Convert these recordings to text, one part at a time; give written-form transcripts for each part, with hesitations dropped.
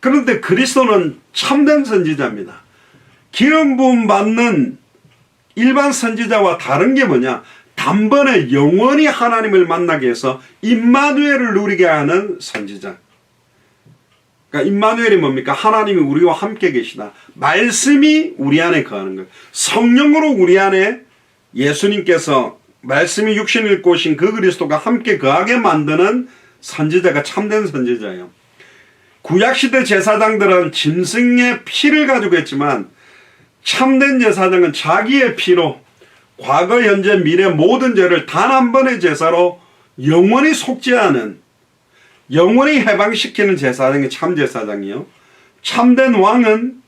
그런데 그리스도는 참된 선지자입니다. 기름 부음 받는 일반 선지자와 다른 게 뭐냐? 단번에 영원히 하나님을 만나게 해서 임마누엘을 누리게 하는 선지자. 그러니까 임마누엘이 뭡니까? 하나님이 우리와 함께 계시다. 말씀이 우리 안에 거하는 거예요. 성령으로 우리 안에 예수님께서 말씀이 육신을 입고 오신 그 그리스도가 함께 거하게 만드는 선지자가 참된 선지자예요. 구약시대 제사장들은 짐승의 피를 가지고 했지만 참된 제사장은 자기의 피로 과거, 현재, 미래 모든 죄를 단 한 번의 제사로 영원히 속죄하는, 영원히 해방시키는 제사장이 참 제사장이요. 참된 왕은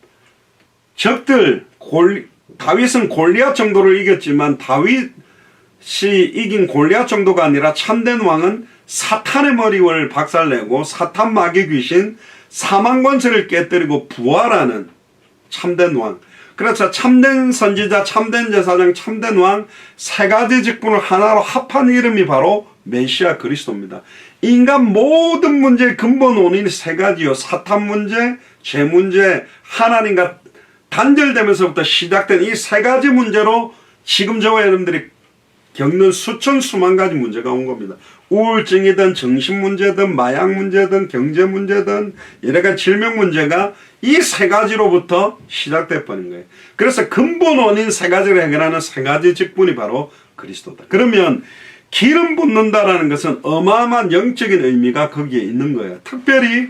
적들, 다윗은 골리앗 정도를 이겼지만 다윗이 이긴 골리앗 정도가 아니라 참된 왕은 사탄의 머리를 박살내고 사탄 마귀 귀신 사망 권세를 깨뜨리고 부활하는 참된 왕. 그래서 참된 선지자, 참된 제사장, 참된 왕 세 가지 직분을 하나로 합한 이름이 바로 메시아 그리스도입니다. 인간 모든 문제의 근본 원인이 세 가지요. 사탄 문제, 죄 문제, 하나님과 단절되면서부터 시작된 이 세 가지 문제로 지금 저와 여러분들이 겪는 수천 수만 가지 문제가 온 겁니다. 우울증이든 정신 문제든 마약 문제든 경제 문제든 여러 가지 질병 문제가 이 세 가지로부터 시작돼 버린 거예요. 그래서 근본 원인 세 가지를 해결하는 세 가지 직분이 바로 그리스도다. 그러면 기름 붓는다라는 것은 어마어마한 영적인 의미가 거기에 있는 거예요. 특별히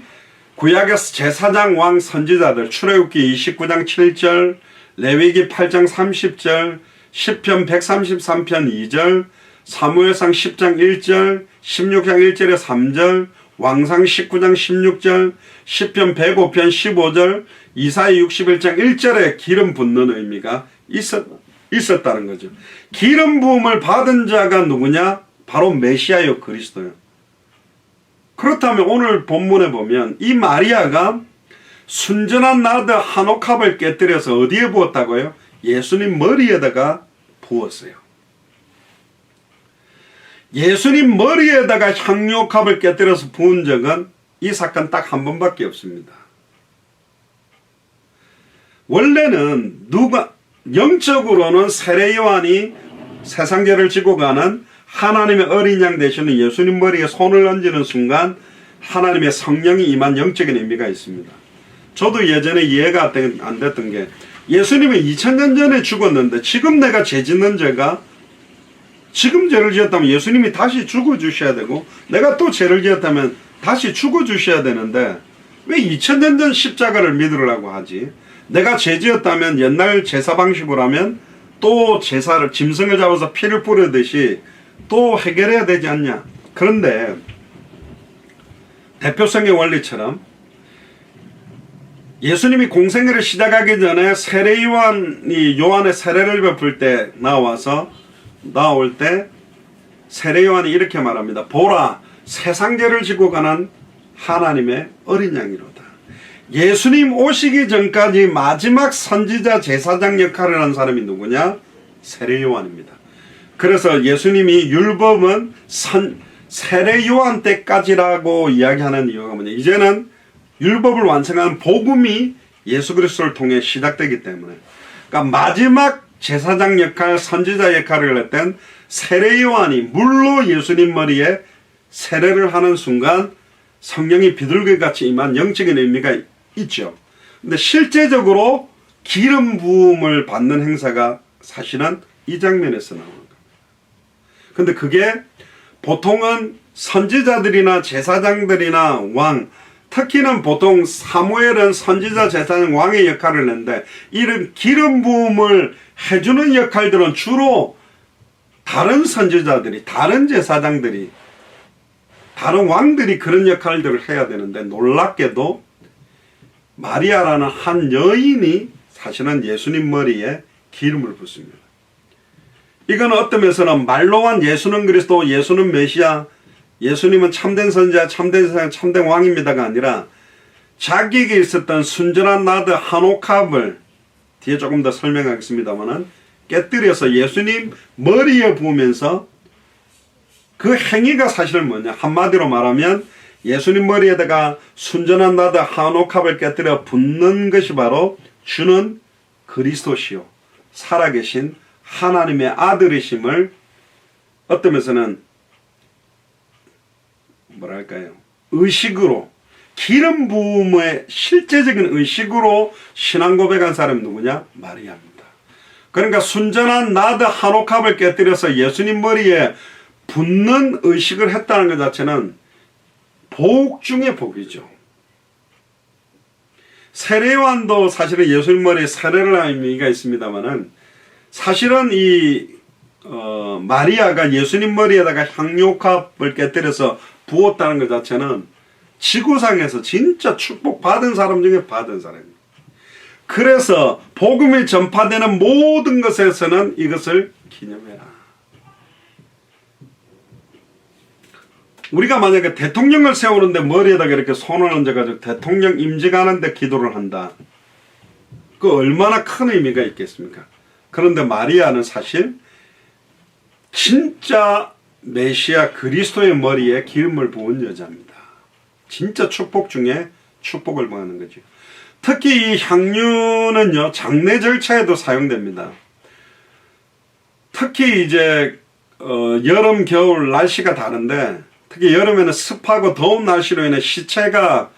구약에서 제사장, 왕, 선지자들 출애굽기 29장 7절, 레위기 8장 30절, 시편 133편 2절, 사무엘상 10장 1절, 16장 1절에 3절, 왕상 19장 16절, 시편 105편 15절, 이사야 61장 1절에 기름 붓는 의미가 있었다는 거죠. 기름 부음을 받은 자가 누구냐? 바로 메시아요, 그리스도요. 그렇다면 오늘 본문에 보면 이 마리아가 순전한 나드 한옥합을 깨뜨려서 어디에 부었다고요? 예수님 머리에다가 부었어요. 예수님 머리에다가 향유옥합을 깨뜨려서 부은 적은 이 사건 딱 한 번밖에 없습니다. 원래는 영적으로는 세례 요한이 세상죄를 지고 가는 하나님의 어린 양 되시는 예수님 머리에 손을 얹는 순간 하나님의 성령이 임한 영적인 의미가 있습니다. 저도 예전에 이해가 안 됐던 게 예수님은 2000년 전에 죽었는데 지금 내가 죄 짓는 죄가 지금 죄를 지었다면 예수님이 다시 죽어주셔야 되고 내가 또 죄를 지었다면 다시 죽어주셔야 되는데 왜 2000년 전 십자가를 믿으라고 하지? 내가 죄 지었다면 옛날 제사 방식으로 하면 또 제사를 짐승을 잡아서 피를 뿌리듯이 또 해결해야 되지 않냐? 그런데 대표성의 원리처럼 예수님이 공생애를 시작하기 전에 세례 요한이 요한의 세례를 베풀 때 나올 때 세례 요한이 이렇게 말합니다. 보라, 세상 죄를 지고 가는 하나님의 어린 양이로다. 예수님 오시기 전까지 마지막 선지자 제사장 역할을 한 사람이 누구냐? 세례 요한입니다. 그래서 예수님이 율법은 세례 요한 때까지라고 이야기하는 이유가 뭐냐? 이제는 율법을 완성하는 복음이 예수 그리스도를 통해 시작되기 때문에, 그러니까 마지막 제사장 역할, 선지자 역할을 했던 세례 요한이 물로 예수님 머리에 세례를 하는 순간 성령이 비둘기같이 임한 영적인 의미가 있죠. 근데 실제적으로 기름 부음을 받는 행사가 사실은 이 장면에서 나오는 겁니다. 근데 그게 보통은 선지자들이나 제사장들이나 왕, 특히는 보통 사무엘은 선지자, 제사장, 왕의 역할을 했는데 이런 기름 부음을 해주는 역할들은 주로 다른 선지자들이, 다른 제사장들이, 다른 왕들이 그런 역할들을 해야 되는데 놀랍게도 마리아라는 한 여인이 사실은 예수님 머리에 기름을 붓습니다. 이건 어떤 면에서는 말로만 예수는 그리스도, 예수는 메시아, 예수님은 참된 선지자, 참된 제사장, 참된 왕입니다가 아니라 자기에게 있었던 순전한 나드 한옥합을 뒤에 조금 더 설명하겠습니다만은 깨뜨려서 예수님 머리에 부으면서 그 행위가 사실은 뭐냐? 한마디로 말하면 예수님 머리에다가 순전한 나드 한 옥합을 깨뜨려 붓는 것이 바로 주는 그리스도시요 살아계신 하나님의 아들이심을 어떤 면에서는 뭐랄까요, 의식으로, 기름 부음의 실제적인 의식으로 신앙 고백한 사람이 누구냐? 마리아입니다. 그러니까 순전한 나드 한 옥합을 깨뜨려서 예수님 머리에 붓는 의식을 했다는 것 자체는 복 중의 복이죠. 세례요한도 사실은 예수님 머리에 세례를 한 의미가 있습니다만은 사실은 이 마리아가 예수님 머리에다가 향유옥합을 깨뜨려서 부었다는 것 자체는 지구상에서 진짜 축복받은 사람 중에 받은 사람입니다. 그래서 복음이 전파되는 모든 것에서는 이것을 기념해라. 우리가 만약에 대통령을 세우는데 머리에다가 이렇게 손을 얹어가지고 대통령 임직하는데 기도를 한다. 그 얼마나 큰 의미가 있겠습니까? 그런데 마리아는 사실 진짜 메시아 그리스도의 머리에 기름을 부은 여자입니다. 진짜 축복 중에 축복을 받는 거죠. 특히 이 향유는요, 장례 절차에도 사용됩니다. 특히 이제 여름 겨울 날씨가 다른데 특히 여름에는 습하고 더운 날씨로 인해 시체가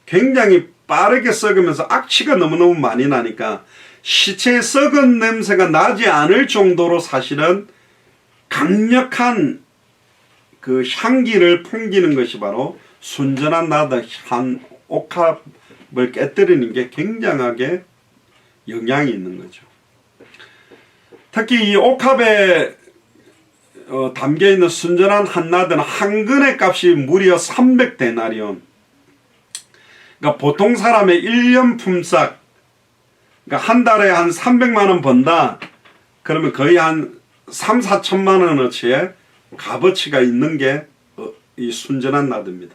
굉장히 빠르게 썩으면서 악취가 너무너무 많이 나니까 시체의 썩은 냄새가 나지 않을 정도로 사실은 강력한 그 향기를 풍기는 것이 바로 순전한 나드 한 옥합을 깨뜨리는 게 굉장하게 영향이 있는 거죠. 특히 이 옥합에 담겨있는 순전한 한나드는 한 근의 값이 무려 300데나리온. 그러니까 보통 사람의 1년 품삯, 그러니까 한 달에 한 300만원 번다. 그러면 거의 한 3, 4천만원어치의 값어치가 있는 게 이 순전한 나드입니다.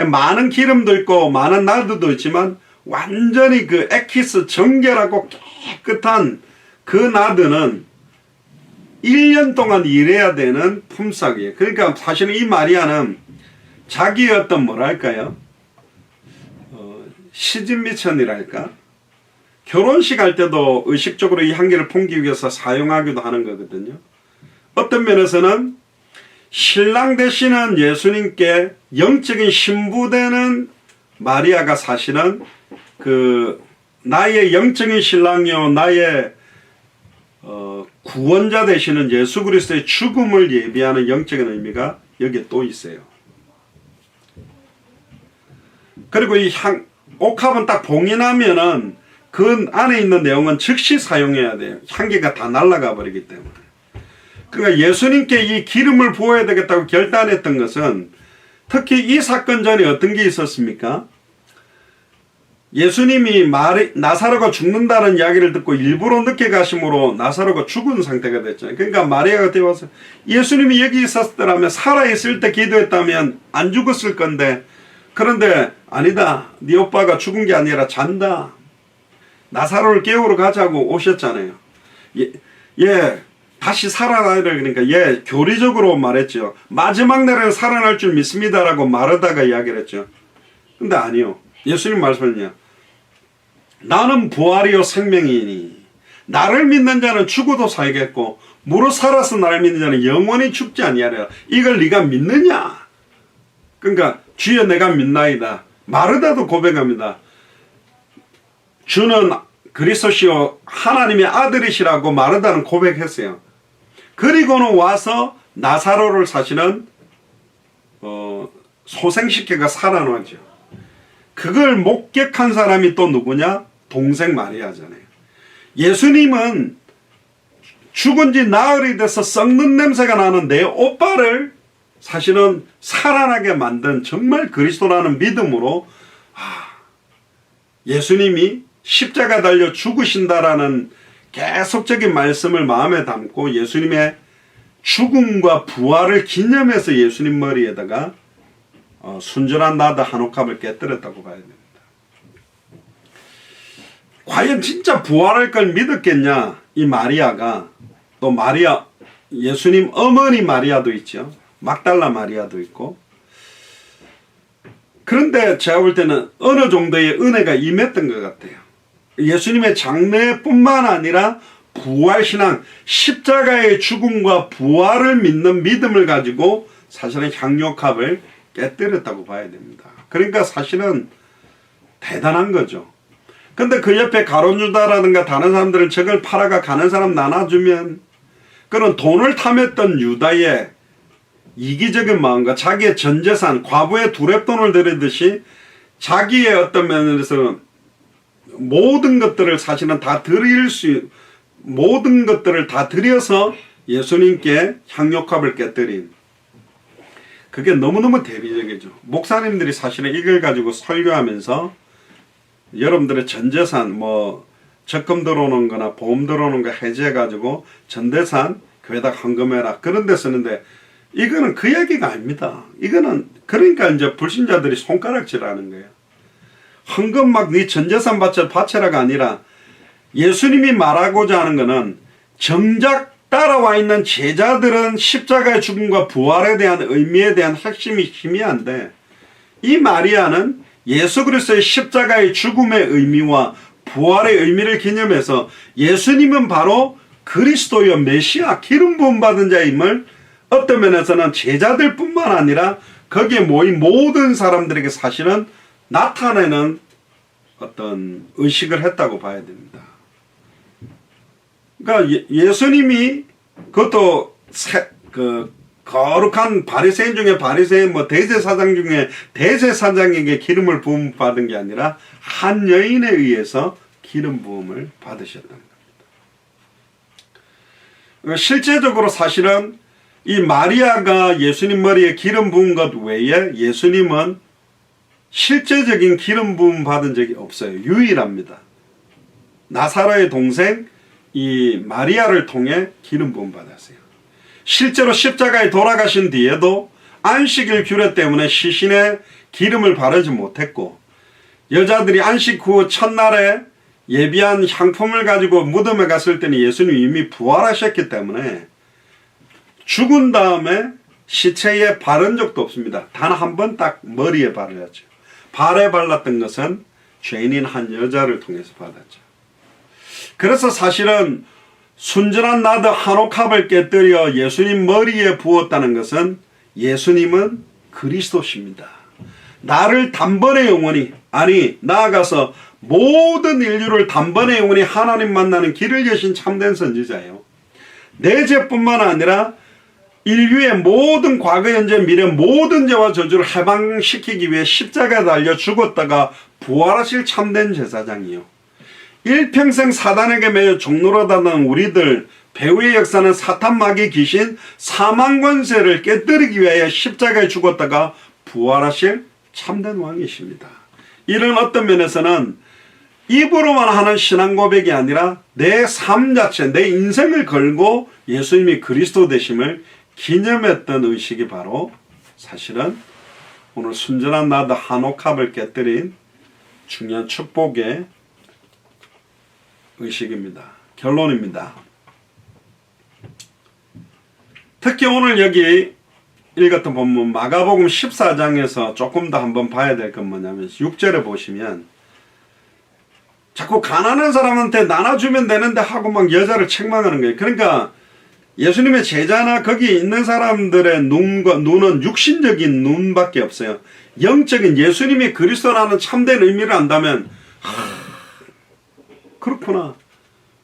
많은 기름도 있고 많은 나드도 있지만 완전히 그 에키스 정결하고 깨끗한 그 나드는 1년 동안 일해야 되는 품삯이에요. 그러니까 사실은 이 마리아는 자기의 어떤 뭐랄까요, 시집미천이랄까, 결혼식 할 때도 의식적으로 이 향기를 풍기기 위해서 사용하기도 하는 거거든요. 어떤 면에서는 신랑 되시는 예수님께 영적인 신부되는 마리아가 사실은 그 나의 영적인 신랑이요 나의 구원자 되시는 예수 그리스도의 죽음을 예비하는 영적인 의미가 여기에 또 있어요. 그리고 이 옥합은 딱 봉이 나면은 그 안에 있는 내용은 즉시 사용해야 돼요. 향기가 다 날아가 버리기 때문에. 그러니까 예수님께 이 기름을 부어야 되겠다고 결단했던 것은 특히 이 사건 전에 어떤 게 있었습니까? 예수님이 나사로가 죽는다는 이야기를 듣고 일부러 늦게 가심으로 나사로가 죽은 상태가 됐잖아요. 그러니까 마리아가 되어서 예수님이 여기 있었더라면, 살아있을 때 기도했다면 안 죽었을 건데, 그런데 아니다, 네 오빠가 죽은 게 아니라 잔다, 나사로를 깨우러 가자고 오셨잖아요. 다시 살아나라. 그러니까 교리적으로 말했죠. 마지막 날에는 살아날 줄 믿습니다라고 말하다가 이야기를 했죠. 근데 아니요, 예수님 말씀은요, 나는 부활이요 생명이니 나를 믿는 자는 죽어도 살겠고 무릇 살아서 나를 믿는 자는 영원히 죽지 아니하리라. 이걸 네가 믿느냐? 그러니까 주여 내가 믿나이다. 마르다도 고백합니다. 주는 그리스도시요 하나님의 아들이시라고 마르다는 고백했어요. 그리고는 와서 나사로를 사실은 소생시켜가 살아나죠. 그걸 목격한 사람이 또 누구냐? 동생 마리아잖아요. 예수님은 죽은 지 나흘이 돼서 썩는 냄새가 나는 내 오빠를 사실은 살아나게 만든 정말 그리스도라는 믿음으로 예수님이 십자가 달려 죽으신다라는 계속적인 말씀을 마음에 담고 예수님의 죽음과 부활을 기념해서 예수님 머리에다가 순전한 나드 한 옥합을 깨뜨렸다고 봐야 됩니다. 과연 진짜 부활할 걸 믿었겠냐? 이 마리아가, 또 마리아, 예수님 어머니 마리아도 있죠. 막달라 마리아도 있고, 그런데 제가 볼 때는 어느 정도의 은혜가 임했던 것 같아요. 예수님의 장래뿐만 아니라 부활신앙, 십자가의 죽음과 부활을 믿는 믿음을 가지고 사실은 향료컵을 깨뜨렸다고 봐야 됩니다. 그러니까 사실은 대단한 거죠. 근데 그 옆에 가룟유다라든가 다른 사람들은 저걸 팔아가 가는 사람 나눠주면 그런 돈을 탐했던 유다의 이기적인 마음과 자기의 전재산, 과부의 두랩돈을 들이듯이 자기의 어떤 면에서 모든 것들을 사실은 다 모든 것들을 다 들여서 예수님께 향료컵을 깨뜨린, 그게 너무너무 대비적이죠. 목사님들이 사실은 이걸 가지고 설교하면서 여러분들의 전재산, 적금 들어오는 거나 보험 들어오는 거 해지해가지고 전재산 교회에다 헌금해라, 그런 데 쓰는데, 이거는 그 얘기가 아닙니다. 이거는 그러니까 이제 불신자들이 손가락질하는 거예요. 헌금 막 네 전재산 바쳐라가 아니라, 예수님이 말하고자 하는 거는 정작 따라와 있는 제자들은 십자가의 죽음과 부활에 대한 의미에 대한 핵심이 희미한데, 이 마리아는 예수 그리스도의 십자가의 죽음의 의미와 부활의 의미를 기념해서 예수님은 바로 그리스도여 메시아 기름 부음 받은 자임을 어떤 면에서는 제자들뿐만 아니라 거기에 모인 모든 사람들에게 사실은 나타내는 어떤 의식을 했다고 봐야 됩니다. 그러니까 예수님이 그것도 거룩한 바리새인 중에 바리새인, 대제사장 중에 대제사장에게 기름을 부음 받은 게 아니라 한 여인에 의해서 기름 부음을 받으셨다는 겁니다. 실제적으로 사실은 이 마리아가 예수님 머리에 기름 부은 것 외에 예수님은 실제적인 기름 부음 받은 적이 없어요. 유일합니다. 나사로의 동생 이 마리아를 통해 기름 부음 받았어요. 실제로 십자가에 돌아가신 뒤에도 안식일 규례 때문에 시신에 기름을 바르지 못했고, 여자들이 안식 후 첫날에 예비한 향품을 가지고 무덤에 갔을 때는 예수님이 이미 부활하셨기 때문에 죽은 다음에 시체에 바른 적도 없습니다. 단 한 번 딱 머리에 바르었죠. 발에 발랐던 것은 죄인인 한 여자를 통해서 받았죠. 그래서 사실은 순전한 나드 한옥합을 깨뜨려 예수님 머리에 부었다는 것은 예수님은 그리스도십니다. 나를 단번에 영원히, 아니 나아가서 모든 인류를 단번에 영원히 하나님 만나는 길을 여신 참된 선지자예요. 내 죄뿐만 아니라 인류의 모든 과거, 현재, 미래 모든 죄와 저주를 해방시키기 위해 십자가에 달려 죽었다가 부활하실 참된 제사장이요. 일평생 사단에게 매여 종노릇하던 우리들, 배후의 역사는 사탄, 마귀, 귀신, 사망 권세를 깨뜨리기 위하여 십자가에 죽었다가 부활하실 참된 왕이십니다. 이런 어떤 면에서는 입으로만 하는 신앙 고백이 아니라 내 삶 자체, 내 인생을 걸고 예수님이 그리스도 되심을 기념했던 의식이 바로 사실은 오늘 순전한 나드 한옥합을 깨뜨린 중요한 축복의 의식입니다. 결론입니다. 특히 오늘 여기 읽었던 본문 마가복음 14장에서 조금 더 한번 봐야 될 건 뭐냐면 6절에 보시면 자꾸 가난한 사람한테 나눠주면 되는데 하고 막 여자를 책망하는 거예요. 그러니까 예수님의 제자나 거기 있는 사람들의 눈은 육신적인 눈밖에 없어요. 영적인 예수님이 그리스도라는 참된 의미를 안다면 그렇구나.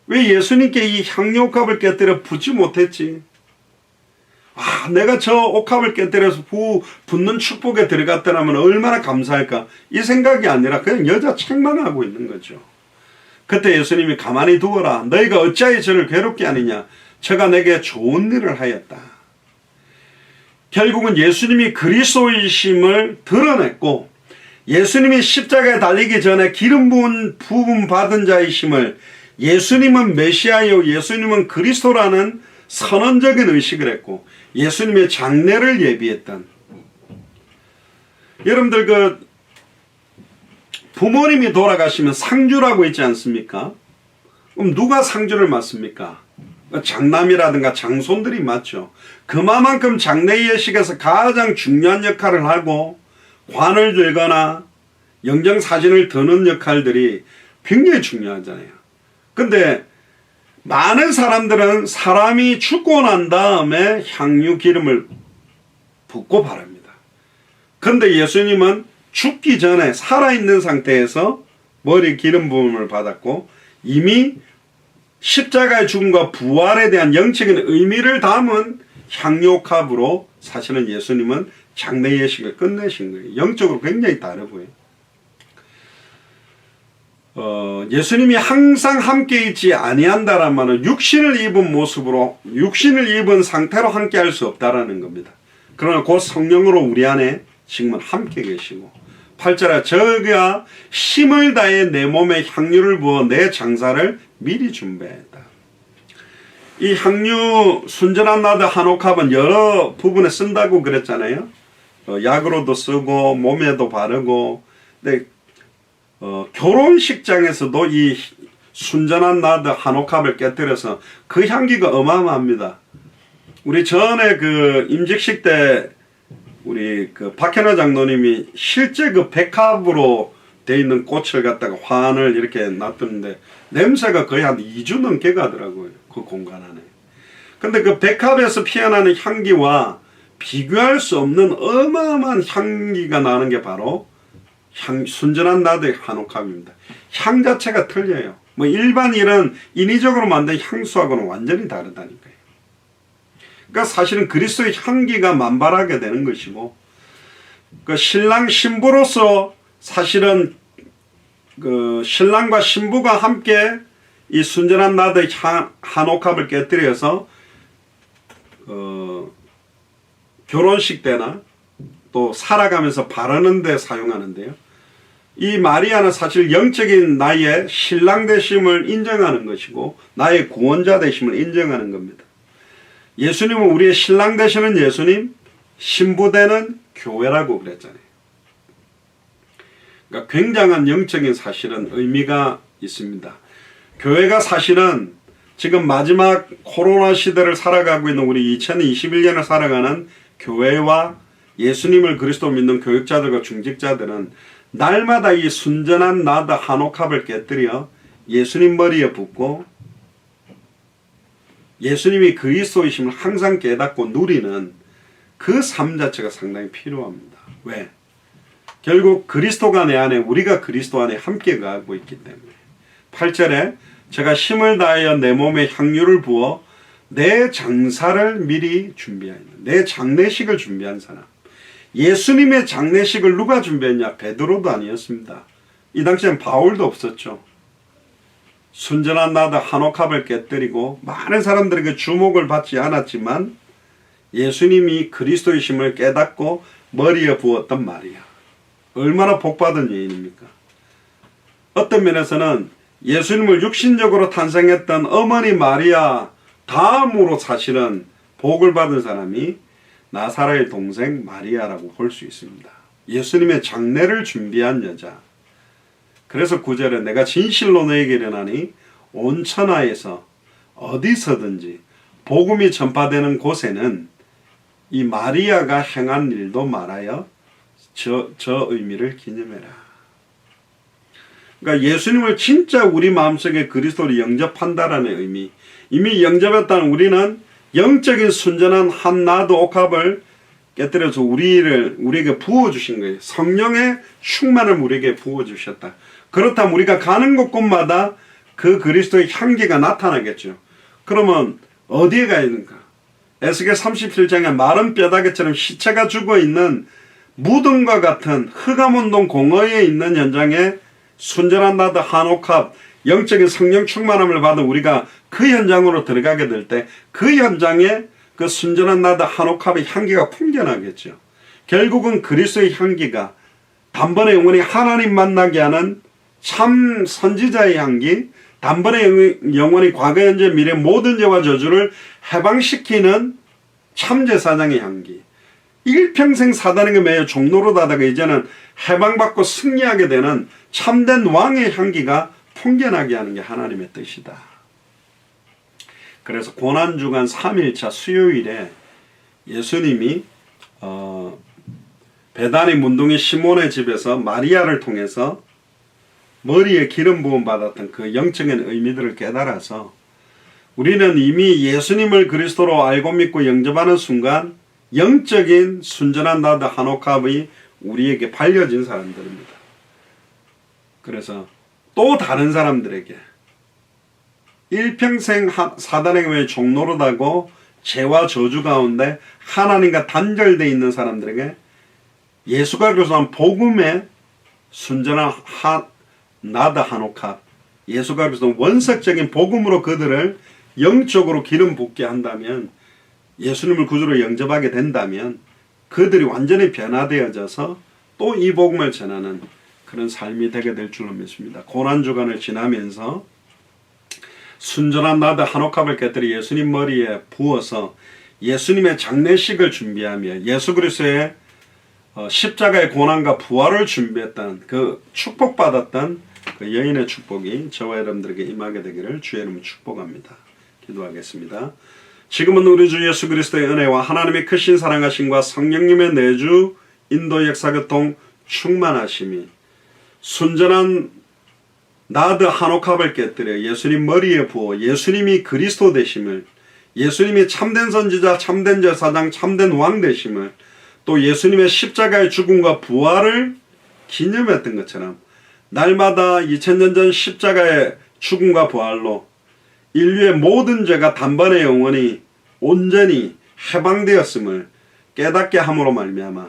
왜 예수님께 이 향료옥합을 깨뜨려 붓지 못했지? 내가 저 옥합을 깨뜨려서 붓는 축복에 들어갔더라면 얼마나 감사할까? 이 생각이 아니라 그냥 여자 책망하고 있는 거죠. 그때 예수님이 가만히 두어라. 너희가 어찌하여 저를 괴롭게 하느냐? 저가 내게 좋은 일을 하였다. 결국은 예수님이 그리스도이심을 드러냈고 예수님이 십자가에 달리기 전에 기름 부음 받은 자이심을, 예수님은 메시아요, 예수님은 그리스도라는 선언적인 의식을 했고 예수님의 장례를 예비했던, 여러분들 부모님이 돌아가시면 상주라고 있지 않습니까? 그럼 누가 상주를 맡습니까? 장남이라든가 장손들이 맡죠. 그만큼 장례 예식에서 가장 중요한 역할을 하고 관을 들거나 영정사진을 드는 역할들이 굉장히 중요하잖아요. 근데 많은 사람들은 사람이 죽고 난 다음에 향유 기름을 붓고 바릅니다. 근데 예수님은 죽기 전에 살아있는 상태에서 머리 기름 부음을 받았고 이미 십자가의 죽음과 부활에 대한 영적인 의미를 담은 향유컵으로 사실은 예수님은 장례 예식을 끝내신 거예요. 영적으로 굉장히 다르고요. 예수님이 항상 함께 있지 아니한다란 말은 육신을 입은 모습으로 육신을 입은 상태로 함께 할 수 없다라는 겁니다. 그러나 곧 성령으로 우리 안에 지금은 함께 계시고 8절에 저가 힘을 다해 내 몸에 향유를 부어 내 장사를 미리 준비했다. 이 향유 순전한 나드 한옥합은 여러 부분에 쓴다고 그랬잖아요. 약으로도 쓰고 몸에도 바르고. 근데 결혼식장에서도 이 순전한 나드 한옥합을 깨뜨려서 그 향기가 어마어마합니다. 우리 전에 그 임직식 때 우리 그 박현아 장로님이 실제 그 백합으로 돼 있는 꽃을 갖다가 환을 이렇게 놔두는데 냄새가 거의 한 2주 넘게 가더라고요. 그 공간 안에. 근데 그 백합에서 피어나는 향기와 비교할 수 없는 어마어마한 향기가 나는 게 바로 순전한 나드의 한옥합입니다. 향 자체가 틀려요. 뭐 일반 이런 인위적으로 만든 향수하고는 완전히 다르다니까요. 그러니까 사실은 그리스도의 향기가 만발하게 되는 것이고, 그 신랑 신부로서 사실은 그 신랑과 신부가 함께 이 순전한 나드의 한옥합을 깨뜨려서 결혼식 때나 또 살아가면서 바르는 데 사용하는데요. 이 마리아는 사실 영적인 나의 신랑 되심을 인정하는 것이고 나의 구원자 되심을 인정하는 겁니다. 예수님은 우리의 신랑 되시는 예수님, 신부 되는 교회라고 그랬잖아요. 그러니까 굉장한 영적인 사실은 의미가 있습니다. 교회가 사실은 지금 마지막 코로나 시대를 살아가고 있는 우리 2021년을 살아가는 교회와 예수님을 그리스도 믿는 교육자들과 중직자들은 날마다 이 순전한 나드 한옥합을 깨뜨려 예수님 머리에 붓고 예수님이 그리스도이심을 항상 깨닫고 누리는 그 삶 자체가 상당히 필요합니다. 왜? 결국 그리스도가 내 안에 우리가 그리스도 안에 함께 가고 있기 때문에 8절에 제가 힘을 다하여 내 몸에 향유를 부어 내 장사를 미리 준비하였다. 내 장례식을 준비한 사람. 예수님의 장례식을 누가 준비했냐? 베드로도 아니었습니다. 이 당시엔 바울도 없었죠. 순전한 나드 한옥합을 깨뜨리고 많은 사람들에게 주목을 받지 않았지만 예수님이 그리스도이심을 깨닫고 머리에 부었던 말이야. 얼마나 복받은 여인입니까? 어떤 면에서는 예수님을 육신적으로 탄생했던 어머니 마리아 다음으로 사실은 복을 받은 사람이 나사렛의 동생 마리아라고 볼 수 있습니다. 예수님의 장례를 준비한 여자. 그래서 9절에 내가 진실로 너에게 이르나니 온 천하에서 어디서든지 복음이 전파되는 곳에는 이 마리아가 행한 일도 말하여 저 의미를 기념해라. 그러니까 예수님을 진짜 우리 마음속에 그리스도로 영접한다라는 의미. 이미 영접했다는 우리는 영적인 순전한 한 나드 옥합을 깨뜨려서 우리에게 부어주신 거예요. 성령의 충만을 우리에게 부어주셨다. 그렇다면 우리가 가는 곳곳마다 그 그리스도의 향기가 나타나겠죠. 그러면 어디에 가야 되는가? 에스겔 37장에 마른 뼈다귀처럼 시체가 죽어있는 무덤과 같은 흑암운동 공허에 있는 현장에 순전한 나드 한옥합 영적인 성령 충만함을 받은 우리가 그 현장으로 들어가게 될 때 그 현장에 그 순전한 나드 한옥합의 향기가 풍겨나겠죠. 결국은 그리스도의 향기가 단번에 영원히 하나님 만나게 하는 참 선지자의 향기, 단번에 영원히 과거, 현재, 미래 모든 죄와 저주를 해방시키는 참 제사장의 향기, 일평생 사단에게 매여 종로로 다다가 이제는 해방받고 승리하게 되는 참된 왕의 향기가 풍겨나게 하는 게 하나님의 뜻이다. 그래서 고난주간 3일차 수요일에 예수님이 베다니 문둥이 시몬의 집에서 마리아를 통해서 머리에 기름 부음 받았던 그 영적인 의미들을 깨달아서 우리는 이미 예수님을 그리스도로 알고 믿고 영접하는 순간 영적인 순전한 나드 한옥합이 우리에게 발려진 사람들입니다. 그래서 또 다른 사람들에게 일평생 사단의 교회 종노릇하고 죄와 저주 가운데 하나님과 단절되어 있는 사람들에게 예수가 교수한 복음의 순전한 나드 한옥합, 예수가 교수한 원색적인 복음으로 그들을 영적으로 기름 붓게 한다면, 예수님을 구주로 영접하게 된다면 그들이 완전히 변화되어져서 또 이 복음을 전하는 그런 삶이 되게 될 줄로 믿습니다. 고난주간을 지나면서 순전한 나드 한옥합을 깨뜨려 예수님 머리에 부어서 예수님의 장례식을 준비하며 예수 그리스도의 십자가의 고난과 부활을 준비했던 그 축복받았던 그 여인의 축복이 저와 여러분들에게 임하게 되기를 주의 이름으로 축복합니다. 기도하겠습니다. 지금은 우리 주 예수 그리스도의 은혜와 하나님의 크신 사랑하심과 성령님의 내주 인도 역사 교통 충만하심이 순전한 나드 한옥합을 깨뜨려 예수님 머리에 부어 예수님이 그리스도 되심을, 예수님이 참된 선지자, 참된 제사장, 참된 왕 되심을, 또 예수님의 십자가의 죽음과 부활을 기념했던 것처럼 날마다 2000년 전 십자가의 죽음과 부활로 인류의 모든 죄가 단번에 영원히 온전히 해방되었음을 깨닫게 함으로 말미암아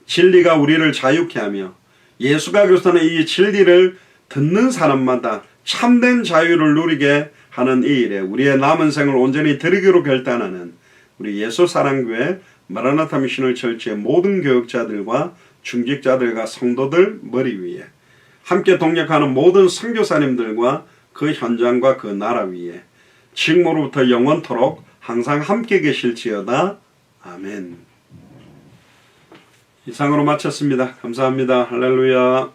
진리가 우리를 자유케 하며 예수가 그리스도는 이 진리를 듣는 사람마다 참된 자유를 누리게 하는 이 일에 우리의 남은 생을 온전히 드리기로 결단하는 우리 예수사랑교회 마라나타 미셔널 철치의 모든 교역자들과 중직자들과 성도들 머리 위에 함께 동역하는 모든 선교사님들과 그 현장과 그 나라 위에 지금으로부터 영원토록 항상 함께 계실지어다. 아멘. 이상으로 마쳤습니다. 감사합니다. 할렐루야.